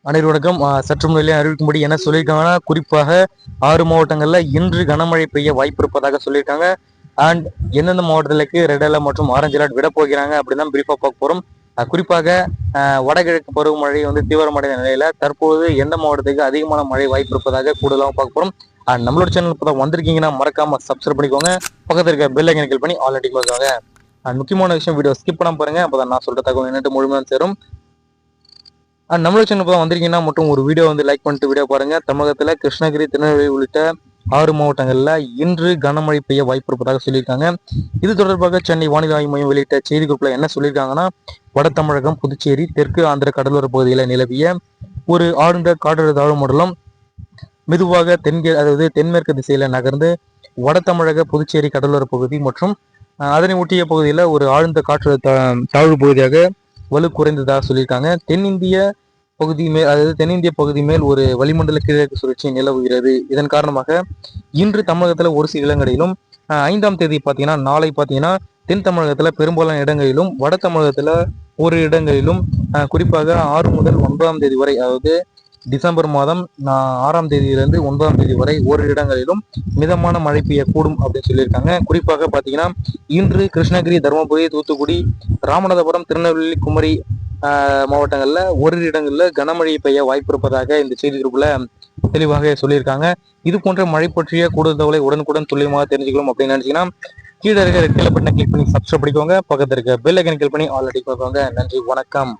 அனைவருக்கும் சற்று முன்னிலையை அறிவிக்கும்படி என்ன சொல்லியிருக்காங்கன்னா, குறிப்பாக 6 மாவட்டங்கள்ல இன்று கனமழை பெய்ய வாய்ப்பு இருப்பதாக சொல்லியிருக்காங்க. அண்ட் எந்தெந்த மாவட்டங்களுக்கு ரெட் அலர்ட் மற்றும் ஆரஞ்சு அலர்ட் விட போகிறாங்க அப்படின்னு தான் பிரீஃபா பார்க்க போறோம். குறிப்பாக வடகிழக்கு பருவமழை தீவிரமடைந்த நிலையில தற்போது எந்த மாவட்டத்துக்கு அதிகமான மழை வாய்ப்பு இருப்பதாக கூடுதலாக பார்க்க போறோம். நம்மளோட சேனல் இப்போ தான் வந்திருக்கீங்கன்னா மறக்காம சப்ஸ்கிரைப் பண்ணிக்கோங்க. பக்கத்தில் இருக்க பெல் ஐக்கனை கிளிக் பண்ணி ஆல் அடிக்க பார்த்துக்கோங்க. முக்கியமான விஷயம், வீடியோ ஸ்கிப் பண்ணாம பாருங்க, அப்பதான் நான் சொல்ற தகவல் என்னட்டு முழுமையாக சேரும். நம்மளோட சேனல் இப்போ வந்திருக்கீங்கன்னா மட்டும் ஒரு வீடியோ லைக் பண்ணிட்டு வீடியோ பாருங்க. தமிழகத்துல கிருஷ்ணகிரி, திருநெல்வேலி உள்ளிட்ட 6 மாவட்டங்கள்ல இன்று கனமழை பெய்ய வாய்ப்பு இருப்பதாக சொல்லியிருக்காங்க. இது தொடர்பாக சென்னை வானிலை ஆய்வு மையம் வெளியிட்ட செய்தி குறிப்பில் என்ன சொல்லியிருக்காங்கன்னா, வட தமிழகம், புதுச்சேரி, தெற்கு ஆந்திர கடலோர பகுதியில் நிலவிய ஒரு ஆழ்ந்த காற்றழுத்த தாழ்வு மண்டலம் மெதுவாக தென்மேற்கு திசையில நகர்ந்து வட தமிழக, புதுச்சேரி கடலோர பகுதி மற்றும் அதனை ஒட்டிய பகுதியில் ஒரு ஆழ்ந்த காற்றழுத்த தாழ்வு பகுதியாக வலு குறைந்ததாக சொல்லியிருக்காங்க. தென்னிந்திய பகுதி மேல் ஒரு வளிமண்டல கீழக்கு சுழற்சி நிலவுகிறது. இதன் காரணமாக இன்று தமிழகத்துல ஒரு சில இடங்களிலும் 5ஆம் தேதி பாத்தீங்கன்னா நாளை பாத்தீங்கன்னா தென் தமிழகத்துல பெரும்பாலான இடங்களிலும் வட தமிழகத்துல ஒரு இடங்களிலும் குறிப்பாக 6 முதல் 9ஆம் தேதி வரை, அதாவது டிசம்பர் மாதம் 6ஆம் தேதியிலிருந்து 9ஆம் தேதி வரை ஒரு இடங்களிலும் மிதமான மழை பெய்யக்கூடும் அப்படின்னு சொல்லியிருக்காங்க. குறிப்பாக பாத்தீங்கன்னா இன்று கிருஷ்ணகிரி, தருமபுரி, தூத்துக்குடி, ராமநாதபுரம், திருநெல்வேலி, குமரி மாவட்டங்கள்ல ஒரு இடங்கள்ல கனமழை பெய்ய வாய்ப்பு இருப்பதாக இந்த செய்தி குறிப்புல தெளிவாக சொல்லியிருக்காங்க. இது போன்ற மழை பற்றிய கூடுதல் தகவலை உடனுக்குடன் துல்லியமாக தெரிஞ்சுக்கணும் அப்படின்னு நினைச்சீங்கன்னா கீழே இருக்க ரெட் கலர் பட்டனை கிளிக் பண்ணி சப்ஸ்கிரைப் பண்ணிக்கோங்க. பக்கத்தில் இருக்க பெல் ஐக்கனை கிளிக் பண்ணி ஆல் அடிக்க பார்க்கோங்க. நன்றி, வணக்கம்.